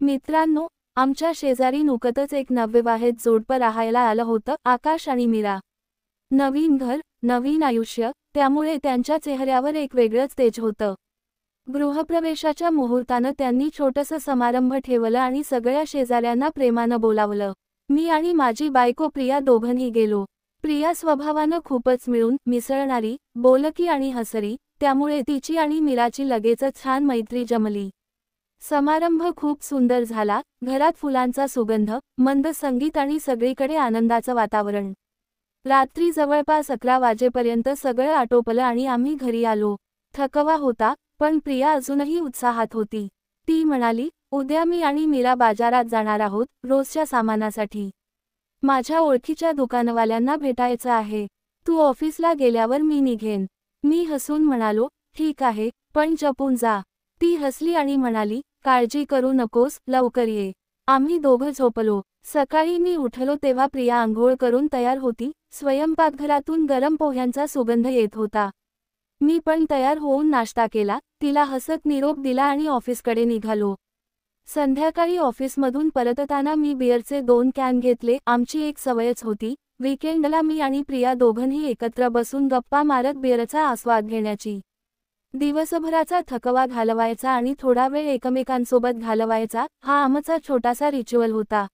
मित्रांनो, आमच्या शेजारी नुकतच एक नवविवाहित जोडपं राहायला आलं होतं, आकाश आणि मीरा. नवीन घर, नवीन आयुष्य, त्यामुळे त्यांच्या चेहऱ्यावर एक वेगळंच तेज होतं. गृहप्रवेशाच्या मुहूर्तानं त्यांनी छोटंसं समारंभ ठेवलं आणि सगळ्या शेजाऱ्यांना प्रेमानं बोलावलं. मी आणि माझी बायको प्रिया दोघंही गेलो. प्रिया स्वभावानं खूपच मिळून मिसळणारी, बोलकी आणि हसरी, त्यामुळे तिची आणि मीराची लगेचच छान मैत्री जमली. समारंभ खूप सुंदर झाला. घरात फुलांचा सुगंध, मंद संगीत आणि सगळीकडे आनंदाचं वातावरण. रात्री जवळपास 11 वाजेपर्यंत सगळं आटोपलं आणि आम्ही घरी आलो. थकवा होता, पण प्रिया अजूनही उत्साहात होती. ती म्हणाली, उद्या मी आणि मीरा बाजारात जाणार आहोत, रोजच्या सामानासाठी. माझ्या ओळखीच्या दुकानवाल्यांना भेटायचं आहे. तू ऑफिसला गेल्यावर मी निघेन. मी हसून म्हणालो, ठीक आहे, पण जपून जा. ती हसली आणि म्हणाली, काळजी करू नकोस, लवकर ये. आम्ही दोघं झोपलो. सकाळी मी उठलो तेव्हा प्रिया आंघोळ करून तयार होती. स्वयंपाकघरातून गरम पोह्यांचा सुगंध येत होता. मी पण तयार होऊन नाश्ता केला, तिला हसत निरोप दिला आणि ऑफिसकडे निघालो. संध्याकाळी ऑफिसमधून परतताना मी बिअरचे 2 कॅन घेतले. आमची एक सवयच होती, वीकेंडला मी आणि प्रिया दोघंही एकत्र बसून गप्पा मारत बिअरचा आस्वाद घेण्याची. दिवसभराचा थकवा घालवायचा आणि थोडा वेळ एकमेकांसोबत घालवायचा, हा आमचा छोटासा रिच्युअल होता.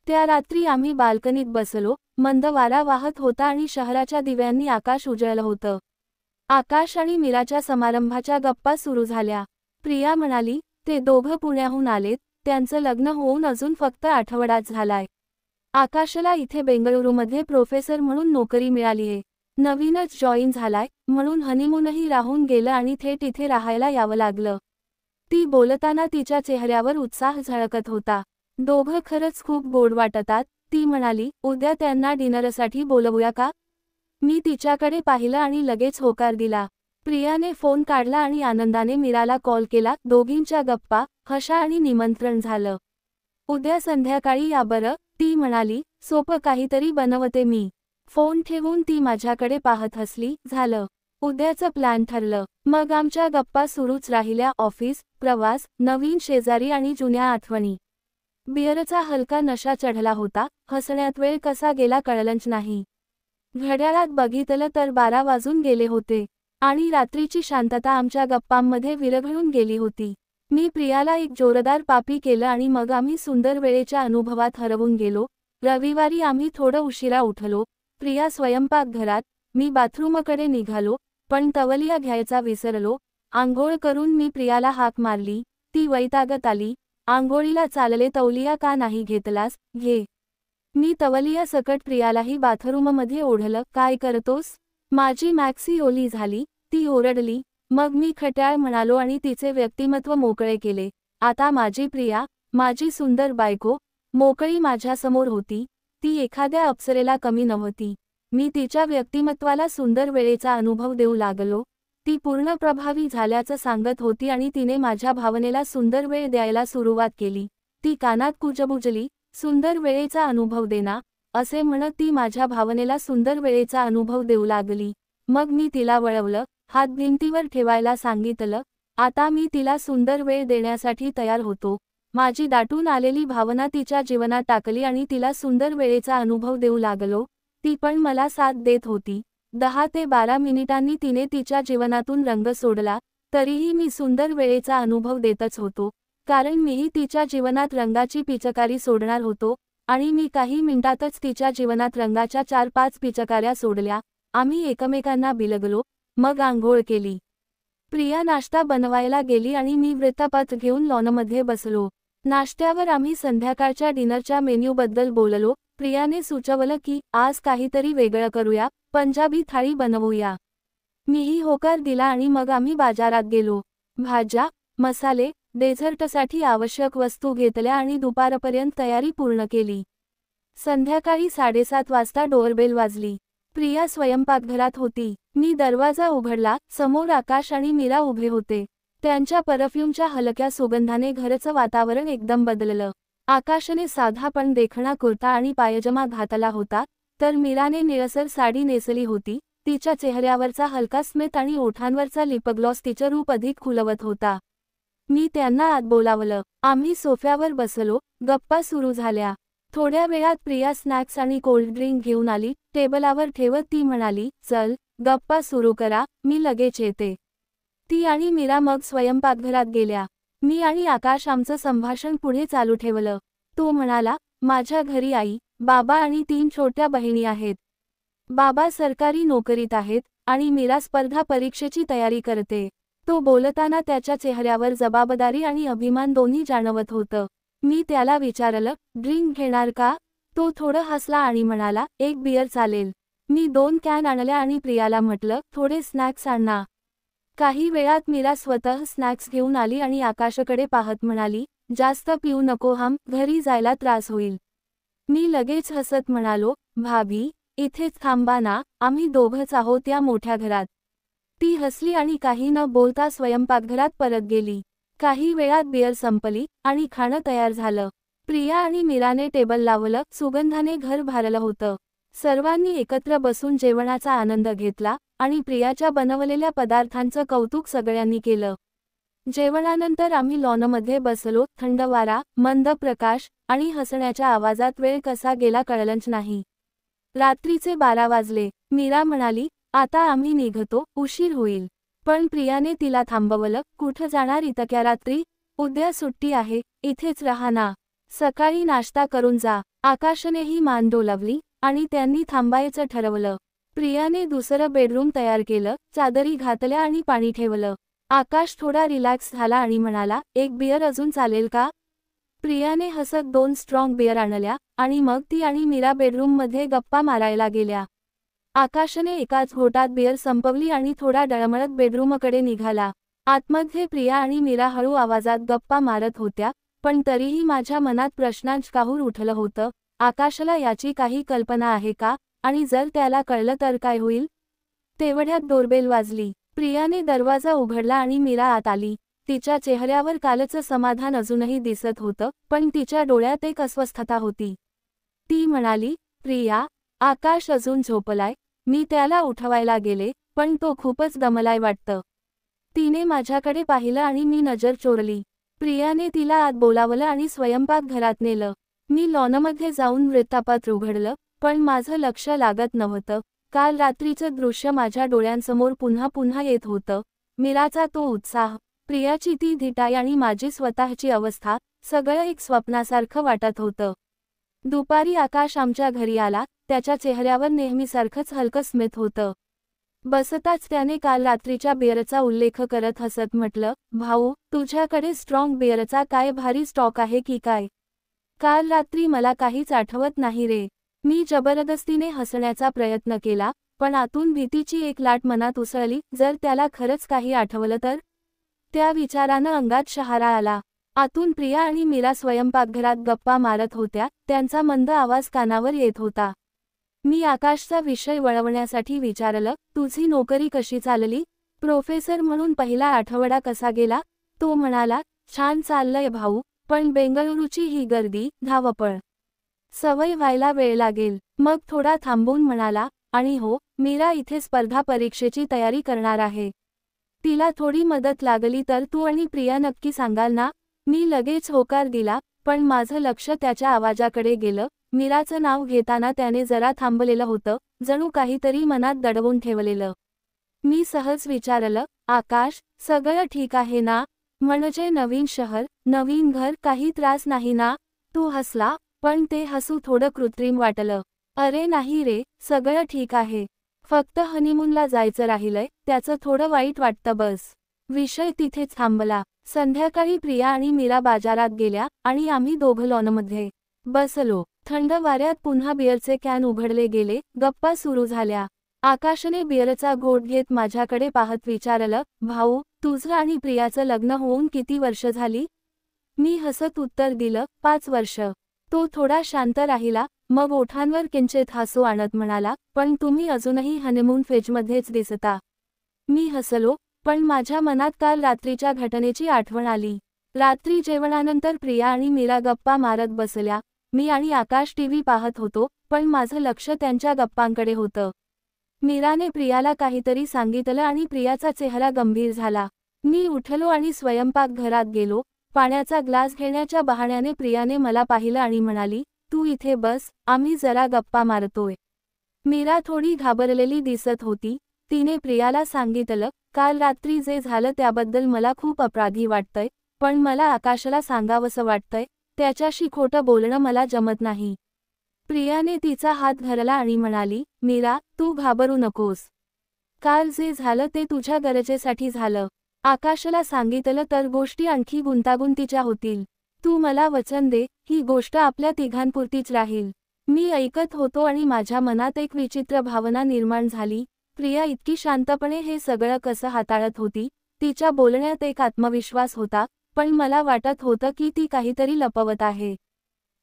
त्या रात्री आम्ही बाल्कनीत बसलो. मंद वारा वाहत होता आणि शहराच्या दिव्यांनी आकाश उजळलं होतं. आकाश आणि मीराच्या समारंभाच्या गप्पा सुरू झाल्या. प्रिया म्हणाली, ते दोघं पुण्याहून आलेत, त्यांचं लग्न होऊन अजून फक्त आठवडाच झालाय. आकाशला इथे बेंगळुरूमध्ये प्रोफेसर म्हणून नोकरी मिळालीये. नवीनच जॉईन झालाय, म्हणून हनीमूनही राहून गेलं आणि थेट इथे राहायला यावं लागलं. ती बोलताना तिच्या चेहऱ्यावर उत्साह झळकत होता. दोघं खरंच खूप गोड वाटतात. ती म्हणाली, उद्या त्यांना डिनरसाठी बोलवूया का? मी तिच्याकडे पाहिलं आणि लगेच होकार दिला. प्रियाने फोन काढला आणि आनंदाने मीराला कॉल केला. दोघींच्या गप्पा, हशा आणि निमंत्रण झालं. उद्या संध्याकाळी या बरं, ती म्हणाली, सोपं काहीतरी बनवते मी. फोन ठेवून ती माझ्याकडे पाहत हसली. झालं, उद्याचं प्लॅन ठरलं. मग आमच्या गप्पा सुरूच राहिल्या. ऑफिस, प्रवास, नवीन शेजारी आणि जुन्या आठवणी. बिअरचा हलका नशा चढला होता. हसण्यात वेळ कसा गेला कळलंच नाही. घड्याळात बघितलं तर 12 वाजून गेले होते आणि रात्रीची शांतता आमच्या गप्पांमध्ये विरघळून गेली होती. मी प्रियाला एक जोरदार पापी केलं आणि मग आम्ही सुंदर वेळेच्या अनुभवात हरवून गेलो. रविवारी आम्ही थोडं उशिरा उठलो. प्रिया स्वयंपाकघरात, मी बाथरूमकडे निघालो, पण तवलिया घ्यायचा विसरलो. आंघोळ करून मी प्रियाला हाक मारली. ती वैतागत आली. आंघोळीला चालले, तौलिया का नाही घेतलास? घे. मी तवलिया सकट प्रियालाही बाथरूममध्ये ओढलं. काय करतोस? माझी मॅक्सी ओली झाली. ती ओरडली. मग मी खट्याळ म्हणालो आणि तिचे व्यक्तिमत्व मोकळे केले. आता माझी प्रिया, माझी सुंदर बायको, मोकळी माझ्यासमोर होती. ती एखाद्या अप्सरेला कमी नव्हती. मी तिच्या व्यक्तिमत्वाला सुंदर वेळेचा अनुभव देऊ लागलो. ती पूर्ण प्रभावी झाल्याचं सांगत होती आणि तिने माझ्या भावनेला सुंदर वेळ द्यायला सुरुवात केली. ती कानात कुजबुजली, सुंदर वेळेचा अनुभव देना, असे म्हणत ती माझ्या भावनेला सुंदर वेळेचा अनुभव देऊ लागली. मग मी तिला वळवलं, हात भिंतीवर ठेवायला सांगितलं. आता मी तिला सुंदर वेळ देण्यासाठी तयार होतो. माझी दाटून आलेली भावना तिच्या जीवनात टाकली आणि तिला सुंदर वेळेचा अनुभव देऊ लागलो. ती पण मला साथ देत होती. 10 ते 12 मिनिटांनी तिने तिच्या जीवनातून रंग सोडला, तरीही मी सुंदर वेळेचा अनुभव देतच होतो, कारण मीही तिच्या जीवनात रंगाची पिचकारी सोडणार होतो. आणि मी काही मिनिटातच तिच्या जीवनात रंगाच्या 4-5 पिचकाऱ्या सोडल्या. आम्ही एकमेकांना बिलगलो. मग आंघोळ केली. प्रिया नाश्ता बनवायला गेली आणि मी वृत्तपत्र घेऊन लॉनमध्ये बसलो. नाश्त्यावर आम्ही संध्याकाळच्या डिनरच्या मेन्यूबद्दल बोललो. प्रियाने सुचवलं की आज काहीतरी वेगळं करूया, पंजाबी थाळी बनवूया. मीही होकार दिला आणि मग आम्ही बाजारात गेलो. भाज्या, मसाले, डेझर्टसाठी आवश्यक वस्तू घेतल्या आणि दुपारपर्यंत तयारी पूर्ण केली. संध्याकाळी 7:30 वाजता डोअरबेल वाजली. प्रिया स्वयंपाकघरात होती. मी दरवाजा उघडला. समोर आकाश आणि मीरा उभे होते. त्यांच्या परफ्यूमच्या हलक्या सुगंधाने घरचं वातावरण एकदम बदललं. आकाशने साधा पण देखणा कुर्ता आणि पायजमा घातला होता, तर मीराने निळसर साडी नेसली होती. तिच्या चेहऱ्यावरचा हलका स्मित आणि ओठांवरचा लिपग्लॉस तिचं रूप अधिक खुलवत होता. मी त्यांना आत बोलावलं. आम्ही सोफ्यावर बसलो, गप्पा सुरू झाल्या. थोड्या वेळात प्रिया स्नॅक्स आणि कोल्ड ड्रिंक घेऊन आली. टेबलावर ठेवत ती म्हणाली, चल गप्पा सुरू करा, मी लगेच येते. ती आणि मीरा मग स्वयंपाकघरात गेल्या. मी आणि आकाश आमचं संभाषण पुढे चालू ठेवलं. तो म्हणाला, माझ्या घरी आई, बाबा आणि 3 छोट्या बहिणी आहेत. बाबा सरकारी नोकरीत आहेत आणि मीरा स्पर्धा परीक्षेची तयारी करते. तो बोलताना त्याच्या चेहऱ्यावर जबाबदारी आणि अभिमान दोन्ही जाणवत होतं. मी त्याला विचारलं, ड्रिंक घेणार का? तो थोडं हसला आणि म्हणाला, एक बियर चालेल. मी 2 कॅन आणल्या आणि प्रियाला म्हटलं, थोडे स्नॅक्स आण ना. काही वेळात मीरा स्वतः स्नॅक्स घेऊन आली आणि आकाशकडे पाहत म्हणाली, जास्त पिऊ नको हम, घरी जायला त्रास होईल. मी लगेच हसत म्हणालो, भाभी, इथेच थांबा ना, आम्ही दोघंच आहोत या मोठ्या घरात. ती हसली आणि काही न बोलता स्वयंपाकघरात परत गेली. काही वेळात बियर संपली आणि खाणं तयार झालं. प्रिया आणि मीराने टेबल लावलं, सुगंधाने घर भारलं होतं. सर्वांनी एकत्र बसून जेवणाचा आनंद घेतला आणि प्रियाच्या बनवलेल्या पदार्थांचं कौतुक सगळ्यांनी केलं. जेवणानंतर आम्ही लॉनमध्ये बसलो. थंड वारा, मंद प्रकाश आणि हसण्याच्या आवाजात वेळ कसा गेला कळलंच नाही. रात्रीचे 12 वाजले. मीरा म्हणाली, आता आम्ही निघतो, उशीर होईल. पण प्रियाने तिला थांबवलं. कुठं जाणार इतक्या रात्री? उद्या सुट्टी आहे, इथेच राहा ना. सकाळी नाश्ता करून जा. आकाशनेही मान डोलावली आणि त्यांनी थांबायचं ठरवलं. प्रियाने दुसरं बेडरूम तयार केलं, चादरी घातल्या आणि पाणी ठेवलं. आकाश थोडा रिलॅक्स झाला आणि म्हणाला, एक बियर अजून चालेल का? प्रियाने हसत 2 स्ट्रॉंग बियर आणल्या आणि मग ती आणि मीरा बेडरूममध्ये गप्पा मारायला गेल्या. आकाशने एकाच घोटात बियर संपवली आणि थोडा डळमळत बेडरूमकडे निघाला. आतमध्ये प्रिया आणि मीरा हळू आवाजात गप्पा मारत होत्या, पण तरीही माझ्या मनात प्रश्नांच काहूर उठलं होतं. आकाशला याची काही कल्पना आहे का? आणि जर त्याला कळलं तर काय होईल? तेवढ्यात डोरबेल वाजली. प्रियाने दरवाजा उघडला आणि मीरा आत आली. तिच्या चेहऱ्यावर कालचं समाधान अजूनही दिसत होतं, पण तिच्या डोळ्यात एक अस्वस्थता होती. ती म्हणाली, प्रिया, आकाश अजून झोपलाय? मी त्याला उठवायला गेले, पण तो खूपच दमलाय वाटतं. तिने माझ्याकडे पाहिलं आणि मी नजर चोरली. प्रियाने तिला आत बोलावलं आणि स्वयंपाकघरात नेलं. मी लॉनमध्ये जाऊन वृत्तपत्र उघडलं, पण माझं लक्ष लागत नव्हतं. काल रात्रीचं दृश्य माझ्या डोळ्यांसमोर पुन्हा पुन्हा येत होतं. मीराचा तो उत्साह, प्रियाची ती धिटाई आणि माझी स्वतःची अवस्था, सगळं एक स्वप्नासारखं वाटत होतं. दुपारी आकाश आमच्या घरी आला. त्याच्या चेहऱ्यावर नेहमीसारखंच हलकं स्मित होतं. बसताच त्याने काल रात्रीच्या बिअरचा उल्लेख करत हसत म्हटलं, भाऊ, तुझ्याकडे स्ट्रॉंग बिअरचा काय भारी स्टॉक आहे की काय? काल रात्री मला काहीच आठवत नाही रे. मी जबरदस्तीने हसण्याचा प्रयत्न केला, पण आतून भीतीची एक लाट मनात उसळली. जर त्याला खरंच काही आठवलं तर? त्या विचारानं अंगात शहारा आला. आतून प्रिया आणि मीरा स्वयंपाकघरात गप्पा मारत होत्या. त्यांचा मंद आवाज कानावर येत होता. मी आकाशचा विषय वळवण्यासाठी विचारलं, तुझी नोकरी कशी चालली? प्रोफेसर म्हणून पहिला आठवडा कसा गेला? तो म्हणाला, छान चाललंय भाऊ, पण बेंगळुरूची ही गर्दी, धावपळ, सवय व्हायला वेळ लागेल. मग थोडा थांबून म्हणाला, आणि हो, मीरा इथे स्पर्धा परीक्षेची तयारी करणार आहे. तिला थोडी मदत लागली तर तू आणि प्रिया नक्की सांगाल ना? मी लगेच होकार दिला, पण माझं लक्ष त्याच्या आवाजाकडे गेलं. मीराचं नाव घेताना त्याने जरा थांबलेलं होतं, जणू काहीतरी मनात दडवून ठेवलेलं. मी सहज विचारलं, आकाश, सगळं ठीक आहे ना? म्हणजे नवीन शहर, नवीन घर, काही त्रास नाही ना? तू हसला, पण ते हसू थोडं कृत्रिम वाटलं. अरे नाही रे, सगळं ठीक आहे. फक्त हनीमूनला जायचं राहिलंय, त्याचं थोडं वाईट वाटतं बस. विषय तिथेच थांबला. संध्याकाळी प्रिया आणि मीरा बाजारात गेल्या आणि आम्ही दोघं लॉनमध्ये बसलो. थंड वाऱ्यात पुन्हा बिअरचे कॅन उघडले गेले. गप्पा सुरू झाल्या. आकाशने बिअरचा घोट घेत माझ्याकडे पाहत विचारलं, भाऊ, तुझं आणि प्रियाचं लग्न होऊन किती वर्ष झाली? मी हसत उत्तर दिलं, 5 वर्ष. तो थोडा शांत राहिला, मग ओठांवर किंचित हसू आणत म्हणाला, पण तुम्ही अजूनही हनीमून फेजमध्येच दिसता. मी हसलो, पण माझ्या मनात काल रात्रीच्या घटनेची आठवण आली. रात्री जेवणानंतर प्रिया आणि मीरा गप्पा मारत बसल्या. मी आणि आकाश टीव्ही पाहत होतो, पण माझं लक्ष त्यांच्या गप्पांकडे होतं. मीराने प्रियाला काहीतरी सांगितलं आणि प्रियाचा चेहरा गंभीर झाला. मी उठलो आणि स्वयंपाकघरात गेलो. पाण्याचा ग्लास घेण्याच्या बहाण्याने प्रियाने मला पाहिलं आणि म्हणाली, तू इथे बस, आम्ही जरा गप्पा मारतोय. मीरा थोडी घाबरलेली दिसत होती. तिने प्रियाला सांगितलं, काल रात्री जे झालं त्याबद्दल मला खूप अपराधी वाटतंय, पण मला आकाशला सांगावंसं वाटतंय, त्याच्याशी खोटं बोलणं मला जमत नाही. प्रियाने तिचा हात धरला आणि म्हणाली, मीरा, तू घाबरू नकोस. काल जे झालं ते तुझ्या गरजेसाठी झालं. आकाशला सांगितलं तर गोष्टी आणखी गुंतागुंतीच्या होतील. तू मला वचन दे, ही गोष्ट आपल्या तिघांपुरतीच राहील. मी ऐकत होतो आणि माझ्या मनात एक विचित्र भावना निर्माण झाली. प्रिया इतकी शांतपणे हे सगळं कसं हाताळत होती. तिच्या बोलण्यात एक आत्मविश्वास होता, पण मला वाटत होतं की ती काहीतरी लपवत आहे.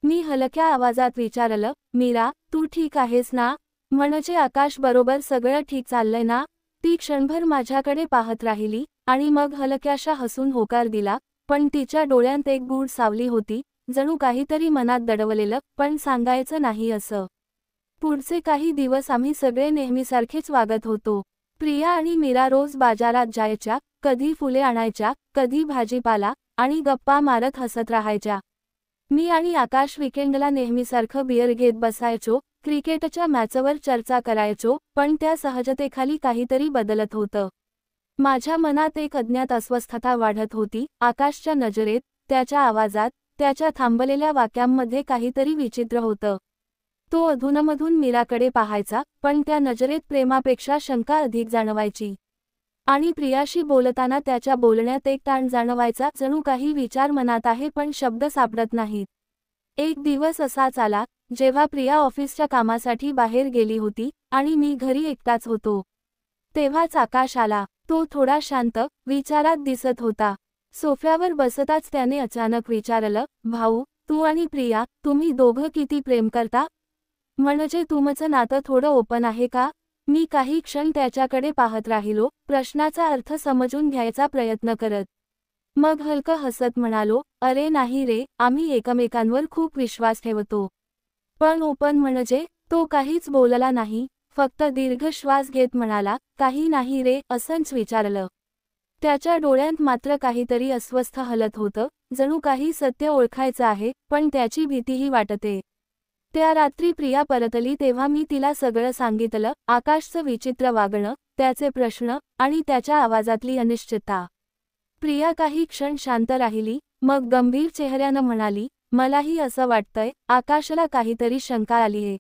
मी हलक्या आवाजात विचारलं, मीरा, तू ठीक आहेस ना? म्हणजे आकाश बरोबर सगळं ठीक चाललंय ना? ती क्षणभर माझ्याकडे पाहत राहिली आणि मग हलक्याशा हसून होकार दिला, पण तिच्या डोळ्यांत एक गूढ सावली होती, जणू काहीतरी मनात दडवलेलं, पण सांगायचं नाही असं. पुढचे काही दिवस आम्ही सगळे नेहमीसारखेच वागत होतो. प्रिया आणि मीरा रोज बाजारात जायच्या, कधी फुले आणायच्या, कधी भाजीपाला, आणि गप्पा मारत हसत राहायच्या. मी आणि आकाश विकेंडला नेहमीसारखं बिअर घेत बसायचो, क्रिकेटच्या मॅचवर चर्चा करायचो, पण त्या सहजतेखाली काहीतरी बदलत होतं. माझ्या मनात एक अज्ञात अस्वस्थता वाढत होती. आकाशच्या नजरेत, त्याच्या आवाजात, त्याच्या थांबलेल्या वाक्यांमध्ये काहीतरी विचित्र होतं. तो अधूनमधून मीराकडे पाहायचा, पण त्या नजरेत प्रेमापेक्षा शंका अधिक जाणवायची. आणि प्रियाशी बोलताना त्याच्या बोलण्यात एक ताण जाणवायचा, जणू काही विचार मनात आहे पण शब्द सापडत नाहीत. एक दिवस असाच आला, जेव्हा प्रिया ऑफिसच्या कामासाठी बाहेर गेली होती आणि मी घरी एकटाच होतो. तेव्हाच आकाश आला. तो थोडा शांत, विचारात दिसत होता. सोफ्यावर बसताच त्याने अचानक विचारलं, भाऊ, तू आणि प्रिया, तुम्ही दोघं किती प्रेम करता? म्हणजे तुमचं नातं थोडं ओपन आहे का? मी काही क्षण त्याच्याकडे पाहत राहिलो, प्रश्नाचा अर्थ समजून घ्यायचा प्रयत्न करत. मग हलकं हसत म्हणालो, अरे नाही रे, आम्ही एकमेकांवर खूप विश्वास ठेवतो. पण ओपन म्हणजे? तो काहीच बोलला नाही, फक्त दीर्घ श्वास घेत म्हणाला, काही नाही रे, असंच विचारलं. त्याच्या डोळ्यांत मात्र काहीतरी अस्वस्थ हलत होतं, जणू काही सत्य ओळखायचं आहे, पण त्याची भीतीही वाटते. त्या रात्री प्रिया परतली तेव्हा मी तिला सगळं सांगितलं, आकाशचं विचित्र वागणं, त्याचे प्रश्न, आणि त्याच्या आवाजातली अनिश्चितता. प्रिया काही क्षण शांत राहिली, मग गंभीर चेहऱ्यानं म्हणाली, मलाही असं वाटतंय, आकाशला काहीतरी शंका आलीये.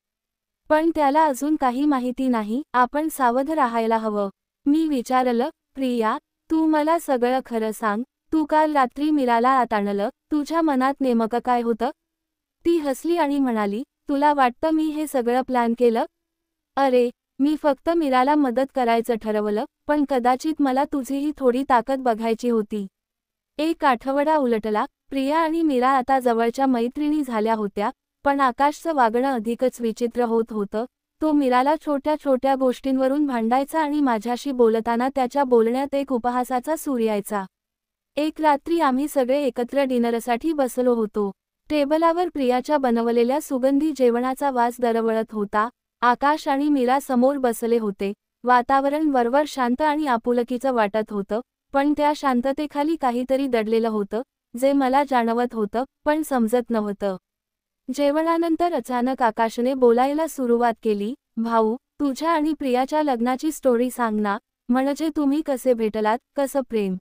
पण त्याला अजून काही माहिती नाही, आपण सावध राहायला हवं. मी विचारलं, प्रिया, तू मला सगळं खरं सांग, तू काल रात्री मीराला आत आणलं, तुझ्या मनात नेमकं काय होतं? ती हसली आणि म्हणाली, तुला वाटतं मी हे सगळं प्लॅन केलं? अरे, मी फक्त मीराला मदत करायचं ठरवलं, पण कदाचित मला तुझीही थोडी ताकद बघायची होती. एक आठवडा उलटला, प्रिया आणि मीरा आता जवळच्या मैत्रिणी झाल्या होत्या, पण आकाशचं वागणं अधिकच विचित्र होत होतं. तो मीराला छोट्या छोट्या गोष्टींवरून भांडायचा आणि माझ्याशी बोलताना त्याच्या बोलण्यात एक उपहासाचा सूर यायचा. एक रात्री आम्ही सगळे एकत्र डिनरसाठी बसलो होतो. टेबलावर प्रियाच्या बनवलेल्या सुगंधी जेवणाचा वास दरवळत होता. आकाश आणि मीरा समोर बसले होते. वातावरण वरवर शांत आणि आपुलकीचं वाटत होतं, पण त्या शांततेखाली काहीतरी दडलेलं होतं, जे मला जाणवत होतं, पण समजत नव्हतं. जेवणानंतर अचानक आकाशने बोलायला सुरुवात केली, भाऊ, तुझ्या आणि प्रियाच्या लग्नाची स्टोरी सांग ना, म्हणजे तुम्ही कसे भेटलात, कसं प्रेम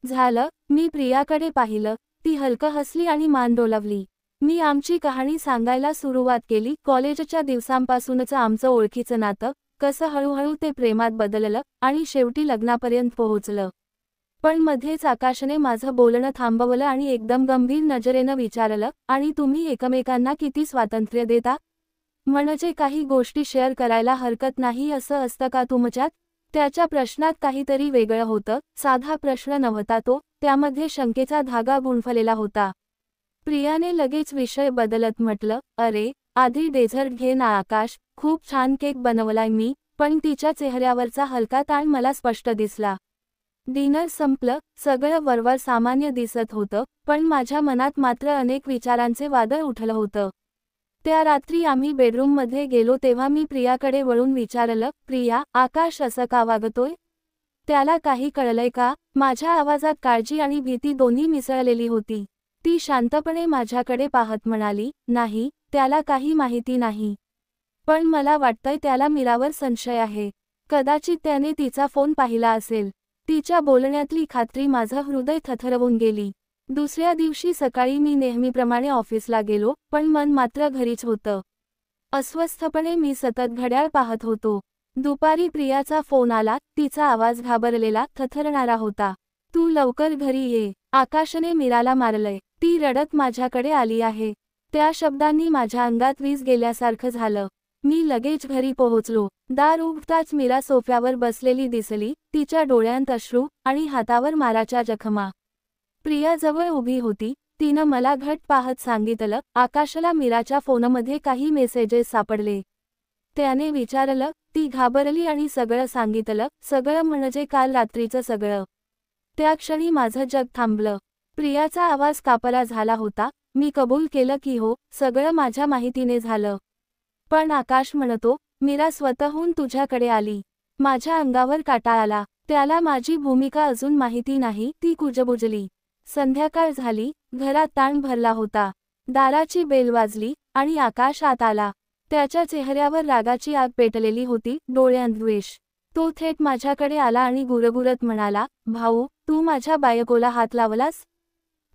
झालं? मी प्रियाकडे पाहिलं, ती हलकं हसली आणि मान डोलावली. मी आमची कहाणी सांगायला सुरुवात केली. कॉलेजच्या दिवसांपासूनचं आमचं ओळखीचं नातं, कसं हळूहळू ते प्रेमात बदललं आणि शेवटी लग्नापर्यंत पोहोचलं. पण मध्येच आकाशने माझं बोलणं थांबवलं आणि एकदम गंभीर नजरेनं विचारलं, आणि तुम्ही एकमेकांना किती स्वातंत्र्य देता? म्हणजे काही गोष्टी शेअर करायला हरकत नाही असं असतं का तुमच्यात? त्याच्या प्रश्नात काहीतरी वेगळं होतं. साधा प्रश्न नव्हता तो, त्यामध्ये शंकेचा धागा गुंफलेला होता. प्रियाने लगेच विषय बदलत म्हटलं, अरे, आधी डेझर्ट घे ना आकाश, खूप छान केक बनवलाय मी. पण तिच्या चेहऱ्यावरचा हलका ताण मला स्पष्ट दिसला. डिनर संपलं, सगळं वरवर सामान्य दिसत होतं, पण माझ्या मनात मात्र अनेक विचारांचे वादळ उठलं होतं. त्या रात्री आम्ही बेडरूममध्ये गेलो तेव्हा मी प्रियाकडे वळून विचारलं, प्रिया, आकाश असं का वागतोय? त्याला काही कळलंय का? माझ्या आवाजात काळजी आणि भीती दोन्ही मिसळलेली होती. ती शांतपणे माझ्याकडे पाहत म्हणाली, नाही, त्याला काही माहिती नाही. पण मला वाटतंय त्याला मीरावर संशय आहे. कदाचित त्याने तिचा फोन पाहिला असेल. तिच्या बोलण्यातली खात्री माझं हृदय थरथरवून गेली. दुसऱ्या दिवशी सकाळी मी नेहमीप्रमाणे ऑफिसला गेलो, पण मन मात्र घरीच होतं. अस्वस्थपणे मी सतत घड्याळ पाहत होतो. दुपारी प्रियाचा फोन आला. तिचा आवाज घाबरलेला, थरथरणारा होता. तू लवकर घरी ये. आकाशने मीराला मारलंय. ती रडत माझ्याकडे आली आहे. त्या शब्दांनी माझ्या अंगात वीज गेल्यासारखं झालं. मी लगेच घरी पोहोचलो. दार उघडताच मीरा सोफ्यावर बसलेली दिसली. तिच्या डोळ्यांत अश्रू आणि हातावर माराच्या जखमा. प्रिया जवळ उभी होती. तिनं मला घट्ट पाहत सांगितलं, आकाशला मीराच्या फोनमध्ये काही मेसेजेस सापडले. त्याने विचारलं. ती घाबरली आणि सगळं सांगितलं. सगळं म्हणजे काल रात्रीचं सगळं. त्या क्षणी माझं जग थांबलं. प्रियाचा आवाज कापरा झाला होता. मी कबूल केलं की हो, सगळं माझ्या माहितीने झालं. पण आकाश म्हणतो, मीरा स्वतःहून तुझ्याकडे आली. माझ्या अंगावर काटा आला. त्याला माझी भूमिका अजून माहिती नाही. ती कुजबुजली. संध्याकाळ झाली. घरात ताण भरला होता. दाराची बेल वाजली आणि आकाश आत आला. त्याच्या चेहऱ्यावर रागाची आग पेटलेली होती, डोळ्यांत द्वेष. तो थेट माझ्याकडे आला आणि गुरगुरत म्हणाला, भाऊ, तू माझ्या बायकोला हात लावलास?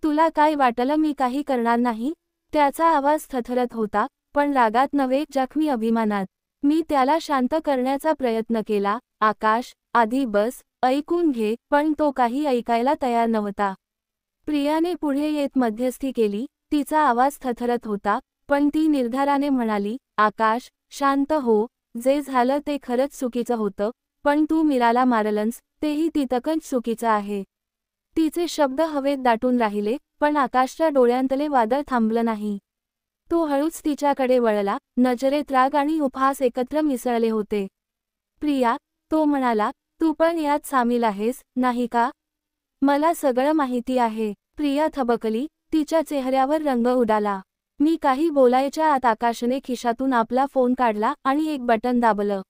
तुला काय वाटलं मी काही करणार नाही? त्याचा आवाज थरथरत होता, पण रागात नव्हे, जखमी अभिमानात. मी त्याला शांत करण्याचा प्रयत्न केला. आकाश, आधी बस, ऐकून घे. पण तो काही ऐकायला तयार नव्हता. प्रियाने पुढे येत मध्यस्थी केली. तिचा आवाज थरथरत होता, पण ती निर्धाराने म्हणाली, आकाश, शांत हो. जे झालं ते खरंच चुकीचं होतं, पण तू मीराला मारलंस, तेही तितकंच चुकीचं आहे. तिचे शब्द हवेत दाटून राहिले, पण आकाशच्या डोळ्यांतले वादळ थांबलं नाही. तो हळूच तिच्याकडे वळला. नजरेत राग आणि उपहास एकत्र मिसळले होते. प्रिया, तो म्हणाला, तू पण यात सामील आहेस, नाही का? मला सगळं माहिती आहे. प्रिया थबकली. तिच्या चेहऱ्यावर रंग उडाला. मी काही बोलायच्या आत आकाशने खिशातून आपला फोन काढला आणि एक बटन दाबलं.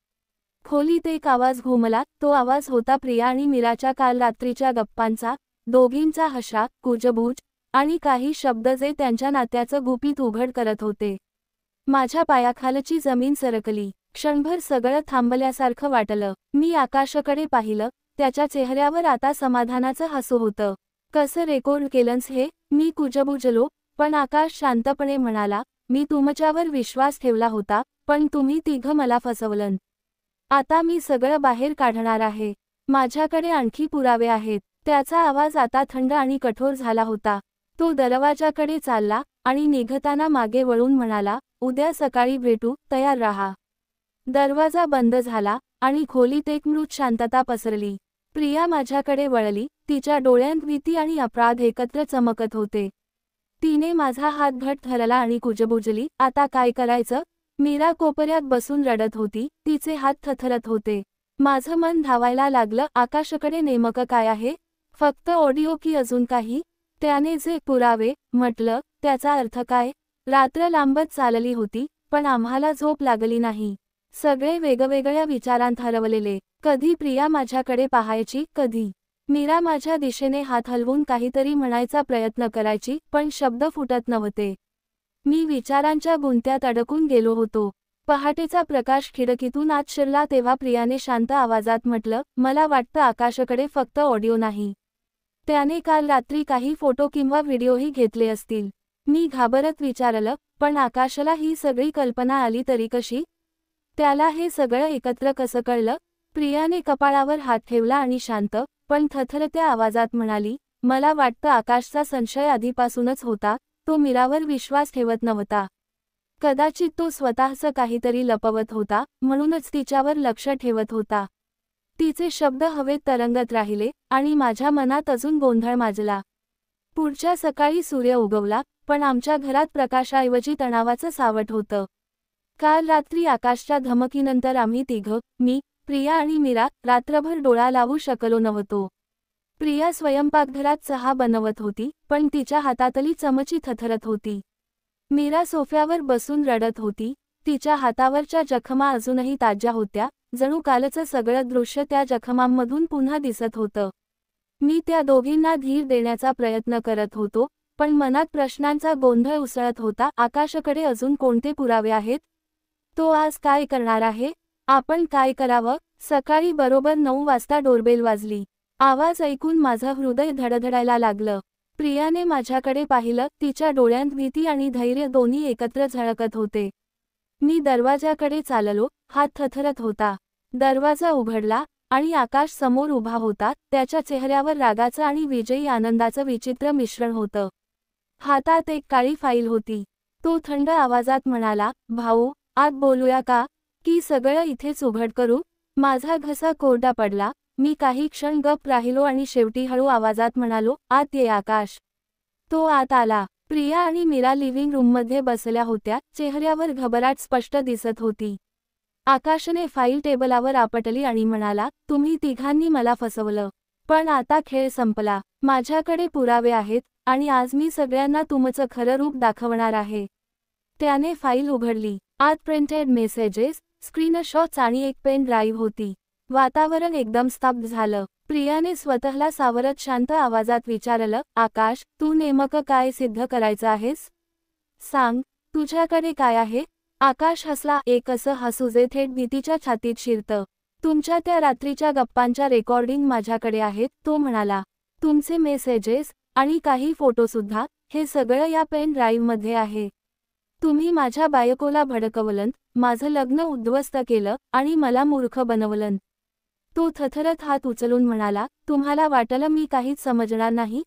खोलीत एक आवाज घुमला. तो आवाज होता प्रिया आणि मीराच्या काल रात्रीच्या गप्पांचा. दोघींचा हशा, कुजबूज आणि काही शब्द जे त्यांच्या नात्याचं गुपित उघड करत होते. माझ्या पायाखालची जमीन सरकली. क्षणभर सगळं थांबल्यासारखं वाटलं. मी आकाशाकडे पाहिलं. त्याच्या चेहऱ्यावर आता समाधानाचं हसू होतं. कसं रेकॉर्ड केलंस हे? मी कुजबुजलो. पण आकाश शांतपणे म्हणाला, मी तुमच्यावर विश्वास ठेवला होता, पण तुम्ही तिघं मला फसवलं. आता मी सगळं बाहेर काढणार आहे. माझ्याकडे आणखी पुरावे आहेत. त्याचा आवाज आता थंड आणि कठोर झाला होता. तो दरवाजाकडे चालला आणि निघताना मागे वळून म्हणाला, उद्या सकाळी भेटू, तयार राहा. दरवाजा बंद झाला आणि खोलीत एक मृत शांतता पसरली. प्रिया माझ्याकडे वळली. तिच्या डोळ्यांत भीती आणि अपराध एकत्र चमकत होते. तिने माझा हात घट्ट धरला आणि कुजबुजली, आता काय करायचं? मीरा कोपऱ्यात बसून रडत होती. तिचे हात थरथरत होते. माझं मन धावायला लागलं. आकाशकडे नेमकं काय आहे? फक्त ऑडिओ की अजून काही? त्याने जे पुरावे म्हटलं, त्याचा अर्थ काय? रात्र लांबत चालली होती, पण आम्हाला झोप लागली नाही. सगळे वेगवेगळ्या विचारांत हरवलेले. कधी प्रिया माझ्याकडे पाहायची, कधी मीरा माझ्या दिशेने हात हलवून काहीतरी म्हणायचा प्रयत्न करायची, पण शब्द फुटत नव्हते. मी विचारांच्या गुंत्यात अडकून गेलो होतो. पहाटेचा प्रकाश खिडकीतून आत शिरला तेव्हा प्रियाने शांत आवाजात म्हटलं, मला वाटतं आकाशाकडे फक्त ऑडिओ नाही. त्याने काल रात्री काही फोटो किंवा व्हिडिओही घेतले असतील. मी घाबरत विचारलं, पण आकाशला ही सगळी कल्पना आली तरी कशी? त्याला हे सगळं एकत्र कसं कळलं? प्रियाने कपाळावर हात ठेवला आणि शांत, पण थरथरत्या आवाजात म्हणाली, मला वाटतं आकाशचा संशय आधीपासूनच होता. तो मीरावर विश्वास ठेवत नव्हता. कदाचित तो स्वतःचं काहीतरी लपवत होता, म्हणूनच तिच्यावर लक्ष ठेवत होता. तिचे शब्द हवेत तरंगत राहिले आणि माझ्या मनात अजून गोंधळ माजला. पुढच्या सकाळी सूर्य उगवला, पण आमच्या घरात प्रकाशाऐवजी तणावाचं सावट होतं. काल रात्री आकाशच्या धमकीनंतर आम्ही तिघं, मी, प्रिया आणि मीरा, रात्रभर डोळा लावू शकलो नव्हतो. प्रिया स्वयंपाकघरात चहा बनवत होती, पण तिच्या हातातली चमची थरथरत होती. मीरा सोफ्यावर बसून रडत होती. तिच्या हातावरच्या जखमा अजूनही ताज्या होत्या, जणू कालचं सगळं दृश्य त्या जखमांमधून पुन्हा दिसत होतं. मी त्या दोघींना धीर देण्याचा प्रयत्न करत होतो, पण मनात प्रश्नांचा गोंधळ उसळत होता. आकाशकडे अजून कोणते पुरावे आहेत? तो आज काय करणार आहे? आपण काय करावं? सकाळी बरोबर 9 वाजता डोरबेल वाजली. आवाज ऐकून माझं हृदय धडधडायला लागलं. प्रियाने माझ्याकडे पाहिलं, तिच्या डोळ्यांत भीती आणि धैर्य दोन्ही एकत्र झळकत होते. मी दरवाजाकडे चाललो, हात थरथरत होता. दरवाजा उघडला आणि आकाश समोर उभा होता. त्याच्या चेहऱ्यावर रागाचं आणि विजयी आनंदाचं विचित्र मिश्रण होतं. हातात एक काळी फाईल होती. तो थंड आवाजात म्हणाला, भाऊ, आत बोलूया का? की सगळं इथेच उघड करू? माझा घसा कोरडा पडला. मी काही क्षण गप्प राहिलो आणि शेवटी हळू आवाजात म्हणालो, आत ये आकाश. तो आत आला. प्रिया आणि मीरा लिव्हिंग रूममध्ये बसल्या होत्या. चेहऱ्यावर घबराट स्पष्ट दिसत होती. आकाशने फाईल टेबलावर आपटली आणि म्हणाला, तुम्ही तिघांनी मला फसवलं. पण आता खेळ संपला. माझ्याकडे पुरावे आहेत आणि आज मी सगळ्यांना तुमचं खरं रूप दाखवणार आहे. त्याने फाईल उघडली. आत प्रिंटेड मेसेजेस, स्क्रीनशॉट्स आणि एक पेन ड्राईव्ह होती. वातावरण एकदम स्तब्ध झालं. प्रियाने स्वतःला सावरत शांत आवाजात विचारलं, आकाश, तू नेमकं काय सिद्ध करायचं आहेस? सांग, तुझ्याकडे काय आहे? आकाश हसला, एक असं हसू जे थेट भीतीच्या छातीत शिरतं. तुमच्या त्या रात्रीच्या गप्पांच्या रेकॉर्डिंग माझ्याकडे आहेत, तो म्हणाला. तुमचे मेसेजेस आणि काही फोटोसुद्धा, हे सगळं या पेन ड्राईव्हमध्ये आहे. तुम्ही माझ्या बायकोला भडकवलंत, माझं लग्न उद्ध्वस्त केलं आणि मला मूर्ख बनवलं. तो थरथरत हात उचलून म्हणाला, तुम्हाला वाटलं मी काहीच समजणार नाही?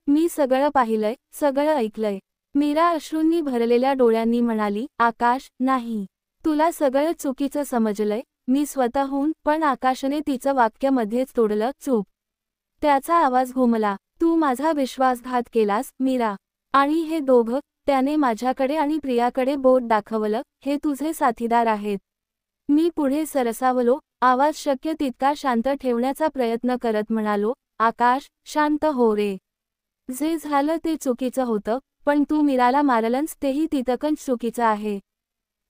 मी सगळं पाहिलंय, सगळं ऐकलंय. मीरा अश्रूंनी भरलेल्या डोळ्यांनी म्हणाली, आकाश, नाही. तुला सगळं चुकीचं समजलंय, मी स्वतःहून. पण आकाशने तिचं वाक्य मध्येच तोडलं, चूप. त्याचा आवाज घुमला. तू माझा विश्वासघात केलास, मीरा. आणि हे दोघं, त्याने माझ्याकडे आणि प्रियाकडे बोट दाखवलं, हे तुझे साथीदार आहेत. मी पुढे सरसावलो, आवाज शक्य तितका शांत ठेवण्याचा प्रयत्न करत म्हणालो, आकाश, शांत हो रे. जे झालं ते चुकीचं होतं, पण तू मीराला मारलंस तेही तितकंच चुकीचं आहे.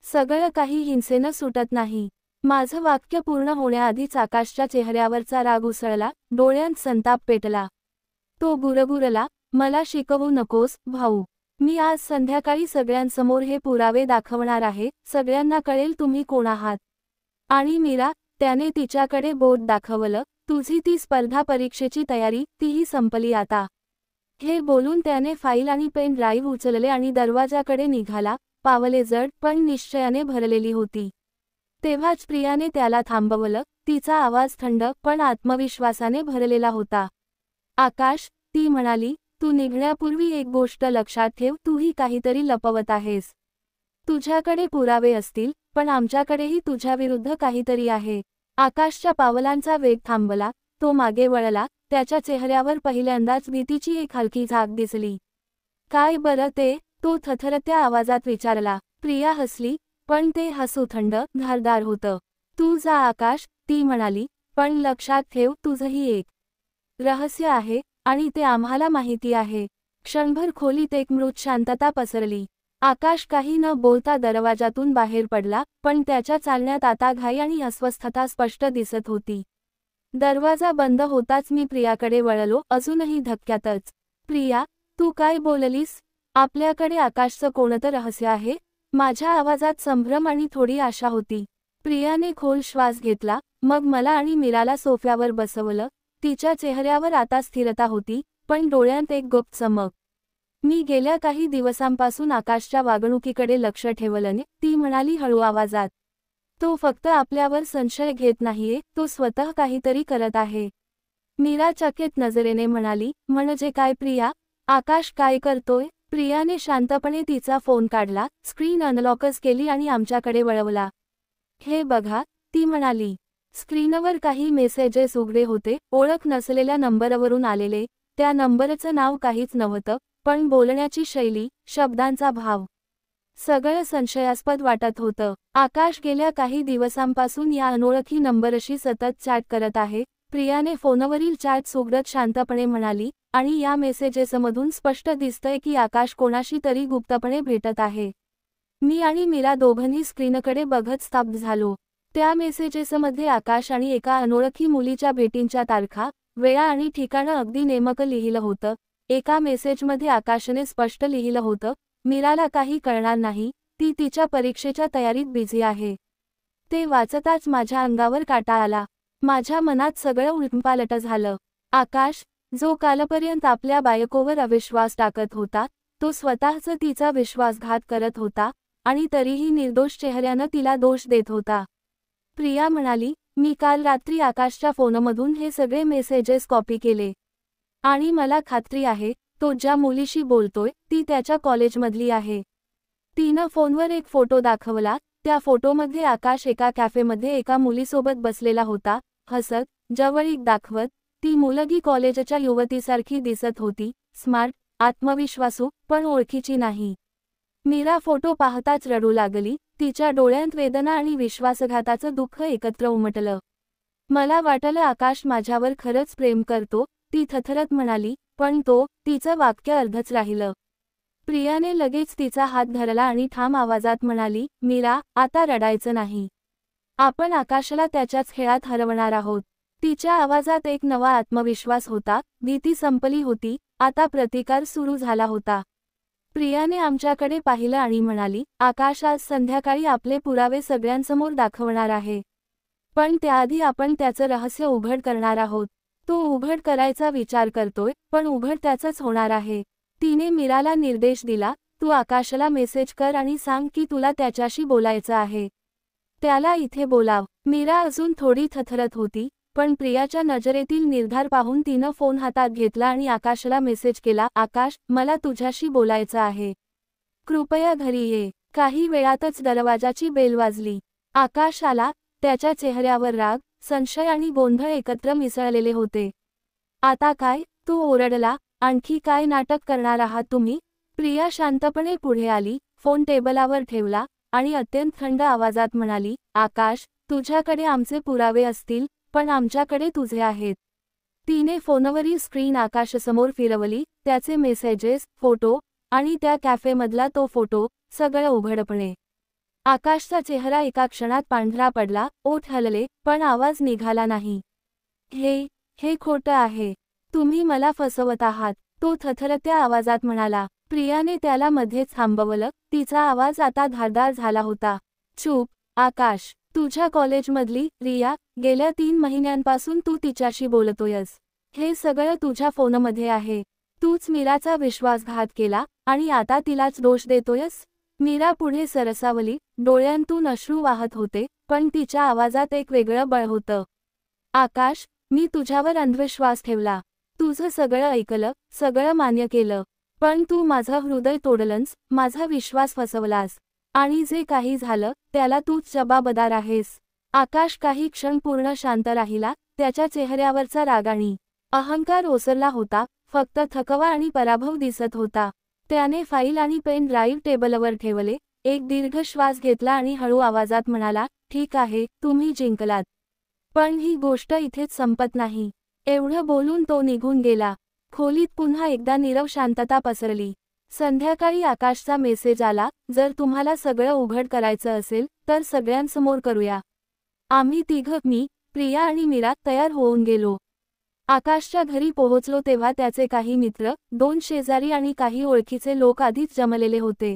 सगळं काही हिंसेनं सुटत नाही. माझं वाक्य पूर्ण होण्याआधीच आकाशच्या चेहऱ्यावरचा राग उसळला, डोळ्यांत संताप पेटला. तो गुरगुरला, मला शिकवू नकोस, भाऊ. मी आज संध्याकाळी सगळ्यांसमोर हे पुरावे दाखवणार आहे, सगळ्यांना कळेल तुम्ही कोण आहात. आणि मीरा, त्याने तिच्याकडे बोट दाखवलं, तुझी ती स्पर्धा परीक्षेची तयारी, तीही संपली आता. हे बोलून त्याने फाईल आणि पेन ड्राईव्ह उचलले आणि दरवाजाकडे निघाला. पावले जड पण निश्चयाने भरलेली होती. तेव्हाच प्रियाने त्याला थांबवलं. तिचा आवाज थंड पण आत्मविश्वासाने भरलेला होता. आकाश, ती म्हणाली, तू निघण्यापूर्वी एक गोष्ट लक्षात ठेव, तूही काहीतरी लपवत आहेस. तुझ्याकडे पुरावे असतील, पण आमच्याकडेही तुझ्याविरुद्ध काहीतरी आहे. आकाशच्या पावलांचा वेग थांबला. तो मागे वळला. त्याच्या चेहऱ्यावर पहिल्यांदाच भीतीची एक हलकी झाक दिसली. काय बरं ते? तो थरथरत्या आवाजात विचारला. प्रिया हसली, पण ते हसू थंड, धारदार होतं. तू जा आकाश, ती म्हणाली, पण लक्षात ठेव, तुझंही एक रहस्य आहे आणि ते आम्हाला माहिती आहे. क्षणभर खोलीत एक मृत शांतता पसरली. आकाश काही न बोलता दरवाजातून बाहेर पडला, पण त्याच्या चालण्यात आता घाई आणि अस्वस्थता स्पष्ट दिसत होती. दरवाजा बंद होताच मी प्रियाकडे वळलो, अजूनही धक्क्यातच. प्रिया, तू काय बोललीस? आपल्याकडे आकाशचं कोणतं रहस्य आहे? माझ्या आवाजात संभ्रम आणि थोडी आशा होती. प्रियाने खोल श्वास घेतला, मग मला आणि मीराला सोफ्यावर बसवलं. तिच्या चेहऱ्यावर आता स्थिरता होती, पण डोळ्यांत एक गुप्त चमक. मी गेल्या काही दिवसांपासून आकाशच्या वागणुकीकडे लक्ष ठेवलं, ती म्हणाली हळू आवाजात. तो फक्त आपल्यावर संशय घेत नाहीये, तो स्वतः काहीतरी करत आहे. मीरा चकित नजरेने म्हणाली, म्हणजे काय प्रिया? आकाश काय करतोय? प्रियाने शांतपणे तिचा फोन काढला, स्क्रीन अनलॉकच केली आणि आमच्याकडे वळवला. हे बघा, ती म्हणाली. स्क्रीनवर काही मेसेजेस उघडे होते, ओळख नसलेल्या नंबरवरून आलेले. त्या नंबरचं नाव काहीच नव्हतं, पण बोलण्याची शैली, शब्दांचा भाव, सगळं संशयास्पद वाटत होतं. आकाश गेल्या काही दिवसांपासून या अनोळखी नंबरशी सतत चॅट करत आहे. प्रियाने फोनवरील चॅट्स उघडत शांतपणे म्हणाली, आणि या मेसेजेसमधून स्पष्ट दिसतंय की आकाश कोणाशी तरी गुप्तपणे भेटत आहे. मी आणि मीरा दोघंही स्क्रीनकडे बघत स्तब्ध झालो. त्या मेसेजेसमध्ये आकाश आणि एका अनोळखी मुलीच्या भेटींच्या तारखा, वेळा आणि ठिकाणं अगदी नेमकं लिहिलं होतं. एका मेसेजमध्ये आकाशने स्पष्ट लिहिलं होतं, मीराला काही कळणार नाही, ती तिच्या परीक्षेच्या तयारीत बिझी आहे. ते वाचताच माझ्या अंगावर काटा आला. माझ्या मनात सगळं उलटपालट झालं. आकाश, जो कालपर्यंत आपल्या बायकोवर अविश्वास टाकत होता, तो स्वतःच तिचा विश्वासघात करत होता आणि तरीही निर्दोष चेहऱ्यानं तिला दोष देत होता. प्रिया म्हणाली, मी काल रात्री आकाशच्या फोनमधून हे सगळे मेसेजेस कॉपी केले. आणि मला खात्री आहे, तो ज्या मुलीशी बोलतोय, ती त्याच्या कॉलेजमधली आहे. तिनं फोनवर एक फोटो दाखवला. त्या फोटोमध्ये आकाश एका कॅफेमध्ये एका मुलीसोबत बसलेला होता, हसत, जवळीक दाखवत. ती मुलगी कॉलेजच्या युवतीसारखी दिसत होती, स्मार्ट, आत्मविश्वासू, पण ओळखीची नाही. मीरा फोटो पाहताच रडू लागली. तिच्या डोळ्यांत वेदना आणि विश्वासघाताचं दुःख एकत्र उमटलं. मला वाटलं आकाश माझ्यावर खरंच प्रेम करतो, ती थरथरत म्हणाली, पण तो, तिचं वाक्य अर्धच राहिलं. प्रियाने लगेच तिचा हात धरला आणि ठाम आवाजात म्हणाली, मीरा, आता रडायचं नाही. आपण आकाशला त्याच्याच खेळात हरवणार आहोत. तिच्या आवाजात एक नवा आत्मविश्वास होता. भीती संपली होती, आता प्रतिकार सुरू झाला होता. प्रियाने आमच्याकडे पाहिलं आणि म्हणाली, आकाश आज संध्याकाळी आपले पुरावे सगळ्यांसमोर दाखवणार आहे. पण त्याआधी आपण त्याचं रहस्य उघड करणार आहोत. तो उघड करायचा विचार करतोय, पण उघड त्याचंच होणार आहे. तिने मीराला निर्देश दिला, तू आकाशला मेसेज कर आणि सांग की तुला त्याच्याशी बोलायचं आहे. त्याला इथे बोलाव. मीरा अजून थोडी थरथरत होती, पण प्रियाच्या नजरेतील निर्धार पाहून तिनं फोन हातात घेतला आणि आकाशला मेसेज केला, आकाश, मला तुझ्याशी बोलायचं आहे. कृपया घरी ये. काही वेळातच दरवाजाची बेल वाजली. आकाश आला. त्याच्या चेहऱ्यावर राग, संशय आणि गोंधळ एकत्र मिसळलेले होते. आता काय? तो ओरडला. आणखी काय नाटक करणार आहात तुम्ही? प्रिया शांतपणे पुढे आली, फोन टेबलावर ठेवला आणि अत्यंत थंड आवाजात म्हणाली, आकाश, तुझ्याकडे आमचे पुरावे असतील, पण आमच्याकडे तुझे आहेत. तिने फोनवरील स्क्रीन आकाशसमोर फिरवली. त्याचे मेसेजेस, फोटो आणि त्या कॅफेमधला तो फोटो, सगळं उघडपणे. आकाशचा चेहरा एका क्षणात पांढरा पडला, ओठ हलले, पण आवाज निघाला नाही. हे खोटं आहे. तुम्ही मला फसवत आहात, तो थरथरत्या आवाजात म्हणाला. प्रियाने त्याला मध्येच थांबवलं. तिचा आवाज आता धारदार झाला होता. चूप, आकाश. तुझ्या कॉलेजमधली रिया, गेल्या 3 महिन्यांपासून तू तिच्याशी बोलतोयस. हे सगळं तुझ्या फोनमध्ये आहे. तूच मीराचा विश्वासघात केला आणि आता तिलाच दोष देतोयस. मीरा पुढे सरसावली. डोळ्यांतून अश्रू वाहत होते, पण तिच्या आवाजात एक वेगळं बळ होतं. आकाश, मी तुझ्यावर अंधविश्वास ठेवला. तुझं सगळं ऐकलं, सगळं मान्य केलं. पण तू माझं हृदय तोडलंस, माझा विश्वास फसवलास. आणि जे काही झालं, त्याला तूच जबाबदार आहेस. आकाश काही क्षण पूर्ण शांत राहिला. त्याच्या चेहऱ्यावरचा राग आणि अहंकार ओसरला होता. फक्त थकवा आणि पराभव दिसत होता. त्याने फाईल आणि पेन ड्राईव्ह टेबलवर ठेवले. एक दीर्घ श्वास घेतला आणि हळू आवाजात म्हणाला, ठीक आहे, तुम्ही जिंकलात. पण ही गोष्ट इथेच संपत नाही. एवढं बोलून तो निघून गेला. खोलीत पुन्हा एकदा नीरव शांतता पसरली. संध्याकाळी आकाशचा मेसेज आला, जर तुम्हाला सगळं उघड करायचं असेल, तर सगळ्यांसमोर करूया. आम्ही तिघं, मी, प्रिया आणि मीरा, तयार होऊन गेलो. आकाशच्या घरी पोहोचलो तेव्हा त्याचे काही मित्र, 2 शेजारी आणि काही ओळखीचे लोक आधीच जमलेले होते.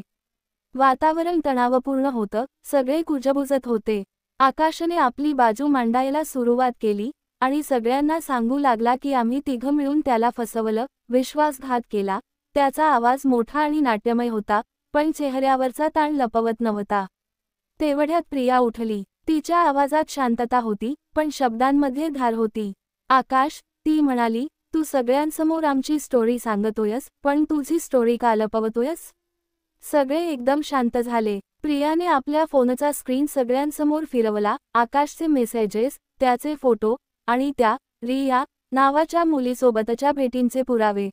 वातावरण तणावपूर्ण होतं. सगळे कुजबुजत होते. आकाशने आपली बाजू मांडायला सुरुवात केली आणि सगळ्यांना सांगू लागला की आम्ही तिघं मिळून त्याला फसवलं, विश्वासघात केला. त्याचा आवाज मोठा आणि नाट्यमय होता, पण चेहऱ्यावरचा ताण लपवत नव्हता. तेवढ्यात प्रिया उठली. तिच्या आवाजात शांतता होती, पण शब्दांमध्ये धार होती. आकाश, ती म्हणाली, तू सगळ्यांसमोर आमची स्टोरी सांगतोयस, पण तुझी स्टोरी का लपवतोयस? सगळे एकदम शांत झाले. प्रियाने आपल्या फोनचा स्क्रीन सगळ्यांसमोर फिरवला. आकाशचे मेसेजेस, त्याचे फोटो आणि त्या रिया नावाच्या मुलीसोबतच्या भेटींचे पुरावे.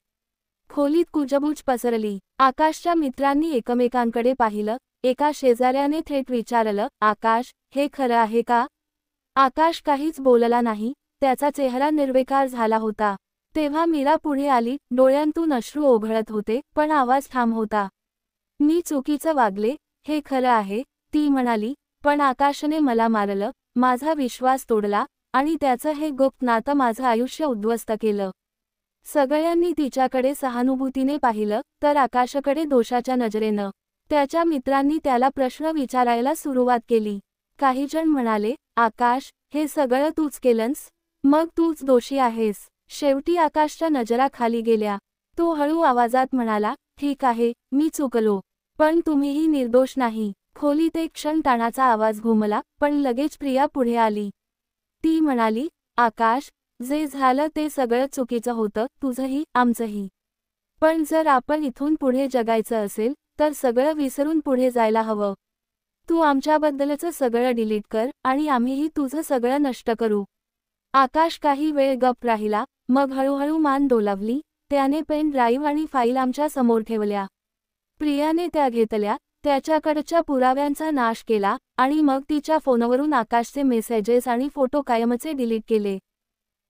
खोलीत कुजबूज पसरली. आकाशच्या मित्रांनी एकमेकांकडे पाहिलं. एका शेजाऱ्याने थेट विचारलं, आकाश, हे खरं आहे का? आकाश काहीच बोलला नाही. त्याचा चेहरा निर्विकार झाला होता. तेव्हा मीरा पुढे आली. डोळ्यांतून अश्रू ओघळत होते, पण आवाज ठाम होता. मी चुकीचं वागले, हे खरं आहे, ती म्हणाली. पण आकाशने मला मारलं, माझा विश्वास तोडला आणि त्याचं हे गुप्त नातं माझं आयुष्य उद्ध्वस्त केलं. सगळ्यांनी तिच्याकडे सहानुभूतीने पाहिलं तर आकाशकडे दोषाच्या नजरेनं. त्याच्या मित्रांनी त्याला प्रश्न विचारायला सुरुवात केली. काही जण म्हणाले, आकाश, हे सगळं तूच केलंस? मग तूच दोषी आहेस. शेवटी आकाशच्या नजरा खाली गेल्या. तो हळू आवाजात म्हणाला, ठीक आहे, मी चुकलो. पण तुम्हीही निर्दोष नाही. खोलीत एक क्षण ताणाचा आवाज घुमला, पण लगेच प्रिया पुढे आली. ती म्हणाली, आकाश, जे झालं ते सगळं चुकीचं होतं, तुझंही, आमचंही. पण जर आपण इथून पुढे जगायचं असेल, तर सगळं विसरून पुढे जायला हवं. तू आमच्याबद्दलचं सगळं डिलीट कर आणि आम्हीही तुझं सगळं नष्ट करू. आकाश काही वेळ गप्प राहिला, मग हळूहळू मान डोलावली. त्याने पेन ड्राईव्ह आणि फाईल आमच्या समोर ठेवल्या. प्रियाने त्या घेतल्या, त्याच्याकडच्या पुराव्यांचा नाश केला आणि मग तिच्या फोनवरून आकाशचे मेसेजेस आणि फोटो कायमचे डिलीट केले.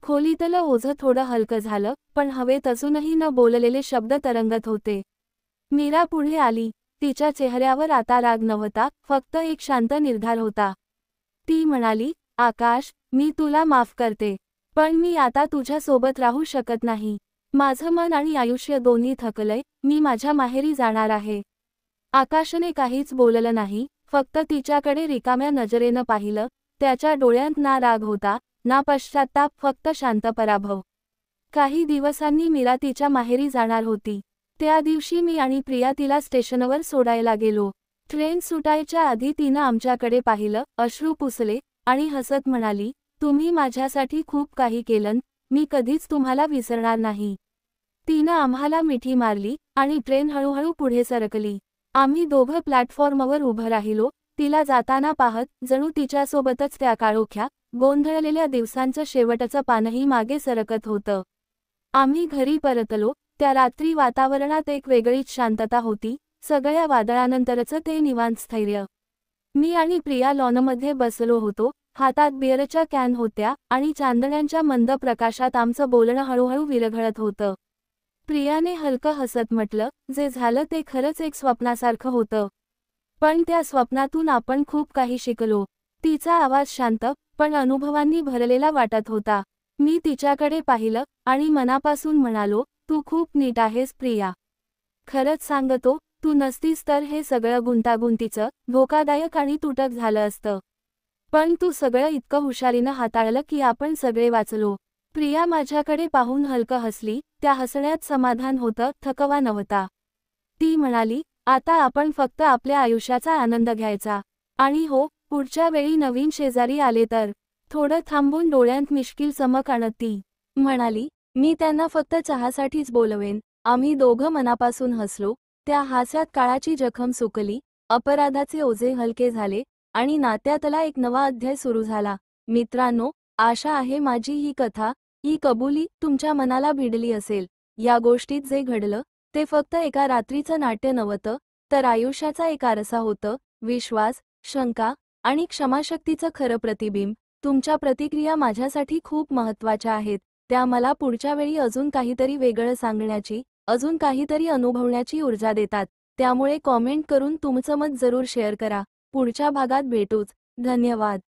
खोलीतलं ओझं थोडं हलकं झालं, पण हवेत अजूनही न बोललेले शब्द तरंगत होते. मीरा पुढे आली. तिच्या चेहऱ्यावर आता राग नव्हता, फक्त एक शांत निर्धार होता. ती म्हणाली, आकाश, मी तुला माफ करते. पण मी आता तुझ्यासोबत राहू शकत नाही. माझं मन आणि आयुष्य दोन्ही थकलंय, मी माझ्या माहेरी जाणार आहे. आकाशने काहीच बोललं नाही, फक्त तिच्याकडे रिकाम्या नजरेनं पाहिलं. त्याच्या डोळ्यात ना राग होता, ना पश्चात्ताप, फक्त शांत पराभव. काही दिवसांनी मीरा तिच्या माहेरी जाणार होती. त्या दिवशी मी आणि प्रिया तिला स्टेशनवर सोडायला गेलो. ट्रेन सुटायच्या आधी तिनं आमच्याकडे पाहिलं, अश्रू पुसले आणि हसत म्हणाली, तुम्ही माझ्यासाठी खूप काही केलं, मी कधीच तुम्हाला विसरणार नाही. तिनं आम्हाला मिठी मारली आणि ट्रेन हळूहळू पुढे सरकली. आम्ही दोघं प्लॅटफॉर्मवर उभं राहिलो, तिला जाताना पाहत, जणू तिच्यासोबतच त्या काळोख्या, गोंधळलेल्या दिवसांचं शेवटचं पानही मागे सरकत होतं. आम्ही घरी परतलो. त्या रात्री वातावरणात एक वेगळीच शांतता होती, सगळ्या वादळानंतरचं ते निवांत स्थैर्य. मी आणि प्रिया लॉनमध्ये बसलो होतो, हातात बिअरच्या कॅन होत्या आणि चांदण्यांच्या मंद प्रकाशात आमचं बोलणं हळूहळू विरघळत होतं. प्रियाने हलकं हसत म्हटलं, जे झालं ते खरंच एक स्वप्नासारखं होतं. पण त्या स्वप्नातून आपण खूप काही शिकलो. तिचा आवाज शांत, पण अनुभवांनी भरलेला वाटत होता. मी तिच्याकडे पाहिलं आणि मनापासून म्हणालो, तू खूप नीट आहेस प्रिया. खरंच सांगतो, तू नसतीस तर हे सगळं गुंतागुंतीचं, धोकादायक आणि तुटक झालं असतं. पण तू सगळं इतकं हुशारीनं हाताळलं की आपण सगळे वाचलो. प्रिया माझ्याकडे पाहून हलकं हसली. त्या हसण्यात समाधान होतं, थकवा नव्हता. ती म्हणाली, आता आपण फक्त आपल्या आयुष्याचा आनंद घ्यायचा. आणि हो, पुढच्या वेळी नवीन शेजारी आले तर. थोडं थांबून डोळ्यांत मिश्किल चमक आणत ती म्हणाली, मी त्यांना फक्त चहासाठीच बोलवेन. आम्ही दोघं मनापासून हसलो. त्या हास्यात काळाची जखम सुकली, अपराधाचे ओझे हलके झाले आणि नात्यातला एक नवा अध्याय सुरू झाला. मित्रांनो, आशा आहे माझी ही कथा, ही कबुली तुमच्या मनाला भिडली असेल. या गोष्टीत जे घडलं ते फक्त एका रात्रीचं नाट्य नव्हतं, तर आयुष्याचा एक आरसा होतं. विश्वास, शंका आणि क्षमाशक्तीचं खरं प्रतिबिंब. तुमच्या प्रतिक्रिया माझ्यासाठी खूप महत्त्वाच्या आहेत. त्या मला पुढच्या वेळी अजून काहीतरी वेगळं सांगण्याची, अजून काहीतरी अनुभवण्याची ऊर्जा देतात. त्यामुळे कॉमेंट करून तुमचं मत जरूर शेअर करा. पुढच्या भागात भेटूच. धन्यवाद.